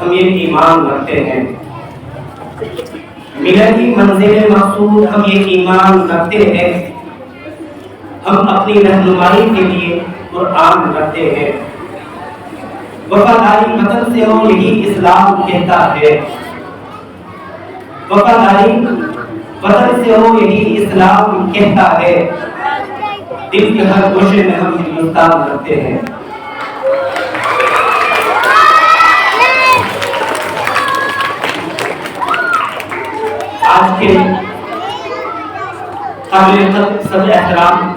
ہم یہ ایمان رکھتے ہیں، ملتی منزل مقصود ہم یہ ایمان رکھتے ہیں، ہم اپنی رہنمائی کے لیے قرآن رکھتے ہیں، وفاداری وطن سے ہو یہی اسلام کہتا ہے، وفاداری وطن سے ہو یہی اسلام کہتا ہے، دل کے ہر گوشے میں ہم ہندوستان رکھتے ہیں۔ آج کے قابل صدر احترام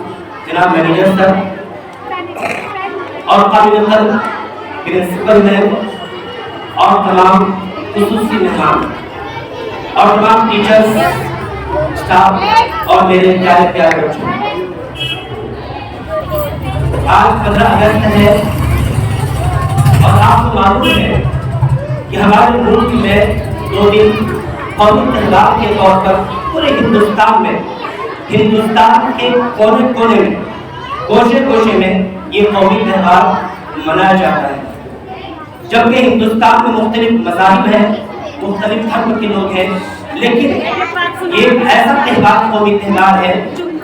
جناب مینیجر سر اور قابل قدر پرنسپل میم اور تمام خصوصی مہمان اور تمام ٹیچرز، اسٹاف اور میرے پیارے پیارے بچوں، آج 15 اگست ہے اور آپ کو معلوم ہے کہ ہمارے ملک میں 2 دن قومی تہوار کے طور پر پورے ہندوستان میں، ہندوستان کے کونے کونے میں، گوشے گوشے میں یہ قومی تہوار منایا جاتا ہے، جبکہ ہندوستان میں مختلف مذاہب ہیں، مختلف دھرم کے لوگ ہیں، لیکن یہ ایسا تہوار قومی تہوار ہے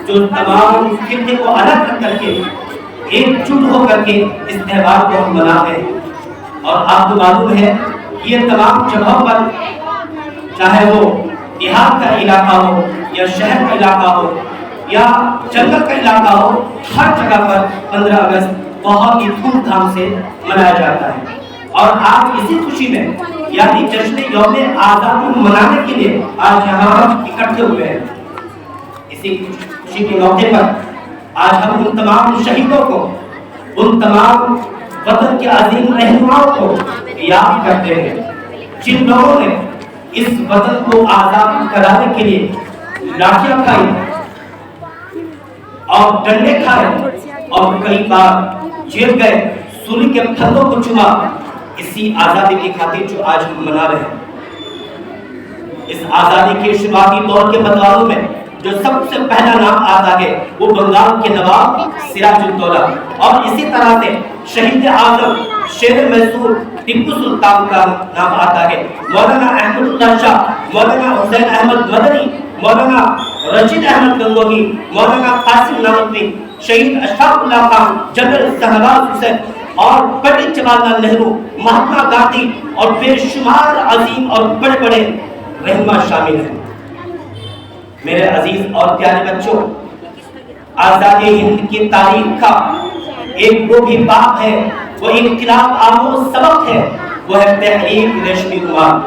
جو تمام خطے کو الگ رکھ کر کے ایک جٹ ہو کر کے اس تہوار کو ہم مناتے ہیں۔ اور آپ کو معلوم ہے یہ تمام جگہوں پر، چاہے وہ دیہات کا علاقہ ہو یا شہر کا علاقہ ہو یا جنگل کا علاقہ ہو، ہر جگہ پر 15 اگست بہت ہی دھوم دھام سے منایا جاتا ہے۔ اور آج اسی خوشی میں، یعنی جشن یوم آزادی منانے کے لیے آج یہاں ہم اکٹھے ہوئے ہیں۔ اسی خوشی کے موقع پر آج ہم ان تمام شہیدوں کو، ان تمام وطن کے عظیم رہنماؤں کو یاد کرتے ہیں جن لوگوں نے اس وطن کو آزاد کرانے کے لیے لاٹھیاں کھائی اور ڈنڈے کھائے اور کئی بار جیل گئے، سولی کے پھندوں کو چوما، اسی آزادی کی خاطر جو آج ہم منا رہے ہیں۔ اس آزادی کے شروعاتی دور کے بدلاؤں میں جو سب سے پہلا نام آتا ہے وہ بنگال کے نواب سراج الدولہ، اور اسی طرح سے شہید اعظم شیر میسور ٹیپو سلطان کا نام آتا ہے، مولانا احمد اللہ شاہ، مولانا حسین احمد مدنی، مولانا رشید احمد گنگوہی، مولانا قاسم نانوتوی، شہید اشفاق اللہ خان، جنرل شہباز حسین اور پنڈت جواہر لال نہرو، مہاتما گاندھی اور بے شمار عظیم اور بڑے بڑے رہنما شامل ہیں۔ میرے عزیز اور پیارے بچوں، آزادی ہند کی تاریخ کا ایک وہ بھی باب ہے، وہ انقلاب آموز سبق ہے، وہ ہے تحریک ریشمی رومال۔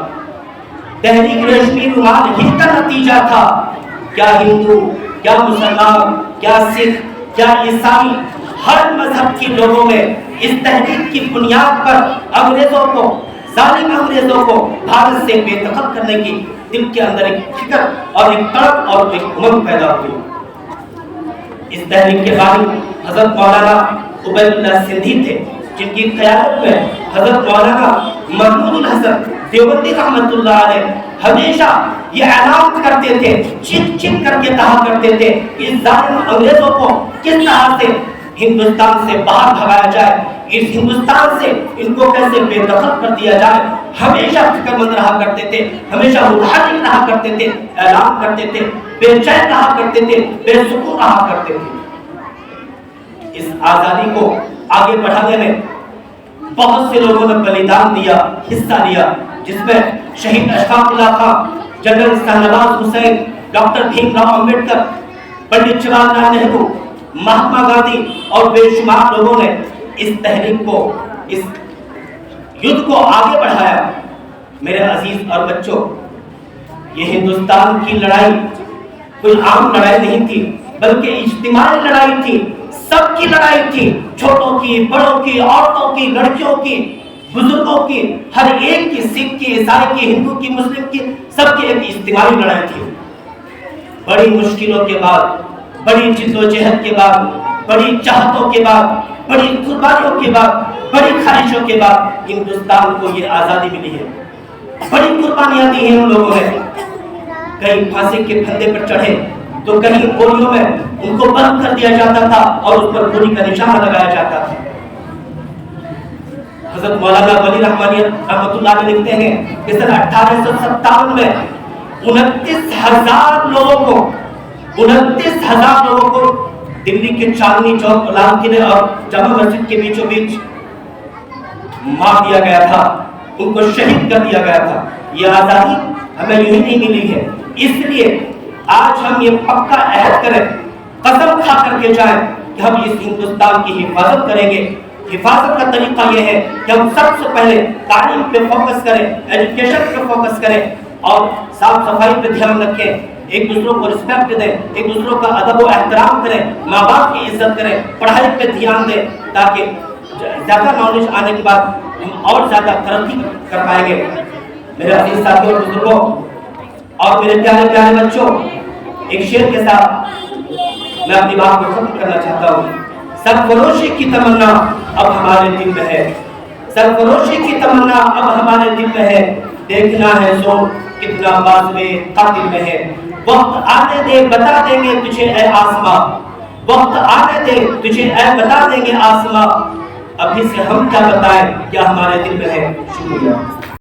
تحریک ریشمی رومال ہی کا نتیجہ تھا۔ کیا ہندو، کیا مسلمان، کیا سکھ، کیا عیسائی، ہر مذہب کے لوگوں میں اس تحریک کی بنیاد پر انگریزوں کو، ظالم انگریزوں کو بھارت سے بے دخل کرنے کی دل کے اندر ایک فکر اور ایک تڑپ اور ایک امنگ پیدا ہوئی۔ اس تحریک کے بانی حضرت مولانا عبید اللہ سندھی تھے، جن کی قیادت میں حضرت مولانا محمود الحسن دیوبندی رحمۃ اللہ علیہ ہمیشہ یہ اعلان کرتے تھے، چیخ چیخ کر کے کہا کرتے تھے کہ اس ظالم انگریزوں کو کس طرح سے ہندوستان سے باہر بھگایا جائے، اس ہندوستان سے ان کو کیسے بے دخل کر دیا جائے۔ ہمیشہ فکر مند رہا کرتے تھے، ہمیشہ متحرک رہا کرتے تھے، اعلان کرتے تھے، بے چین رہا کرتے تھے، بے سکون رہا کرتے تھے۔ اس آزادی کو آگے بڑھانے میں بہت سے لوگوں نے بلیدان دیا، حصہ لیا، جس میں شہید اشفاق اللہ خان، جنرل شہنواز حسین، ڈاکٹر بھیم راؤ امبیڈکر، پنڈت جواہر لال نہرو، مہاتما گاندھی اور بے شمار لوگوں نے اس تحریک کو، اس یدھ کو آگے بڑھایا۔ میرے عزیز اور بچوں، یہ ہندوستان کی لڑائی کوئی عام لڑائی نہیں تھی، بلکہ اجتماعی لڑائی تھی، سب کی لڑائی تھی، چھوٹوں کی، بڑوں کی، عورتوں کی، لڑکیوں کی، بزرگوں کی، ہر ایک کی، سکھ کی، عیسائی کی، ہندو کی، مسلم کی، سب کی ایک اجتماعی لڑائی تھی۔ بڑی مشکلوں کے بعد، بڑی جد و جہد کے بعد، بڑی چاہتوں کے بعد، بڑی قربانیوں کے بعد، بڑی خواہشوں کے بعد ہندوستان کو یہ آزادی ملی ہے۔ بڑی قربانیاں دی ہیں ان لوگوں نے، کہیں پھانسی کے پھندے پر چڑھے تو کہیں گولیوں میں ان کو بند کر دیا جاتا تھا اور اس پر گولی کا نشانہ لگایا جاتا تھا۔ حضرت مولانا ولی رحمانی رحمۃ اللہ علیہ لکھتے ہیں کہ سن 1857 میں 29,000 لوگوں کو دلی کے چاندنی چوک، لال قلعے اور جامع مسجد کے بیچوں بیچ مار دیا گیا تھا، ان کو شہید کر دیا گیا تھا۔ یہ آزادی ہمیں یوں ہی نہیں ملی ہے، اس لیے آج ہم یہ پکا عہد کریں، قسم کھا کر کے جائیں کہ ہم اس ہندوستان کی حفاظت کریں گے۔ حفاظت کا طریقہ یہ ہے کہ ہم سب سے پہلے تعلیم پہ فوکس کریں، ایجوکیشن پہ فوکس کریں اور صاف صفائی پہ دھیان رکھیں، ایک دوسروں کو رسپیکٹ دیں، ایک دوسروں کا ادب و احترام کریں، ماں باپ کی عزت کریں، پڑھائی پہ دھیان دیں تاکہ زیادہ نالج آنے کے بعد ہم اور زیادہ ترقی کر پائیں گے۔ میرے عزیز ساتھیوں اور بزرگوں اور میرے پیارے پیارے بچوں، ایک شعر کے ساتھ میں اپنی بات کو ختم کرنا چاہتا ہوں۔ سرفروشی کی تمنا اب ہمارے دل میں ہے، سرفروشی کی تمنا اب ہمارے دل میں ہے، دیکھنا ہے زور کتنا بازوے قاتل میں ہے۔ وقت آنے دے بتا دیں گے تجھے اے آسماں، وقت آنے دے تجھے اے بتا دیں گے آسماں، ابھی سے ہم کیا بتائیں کیا ہمارے دل میں ہے۔ شکریہ۔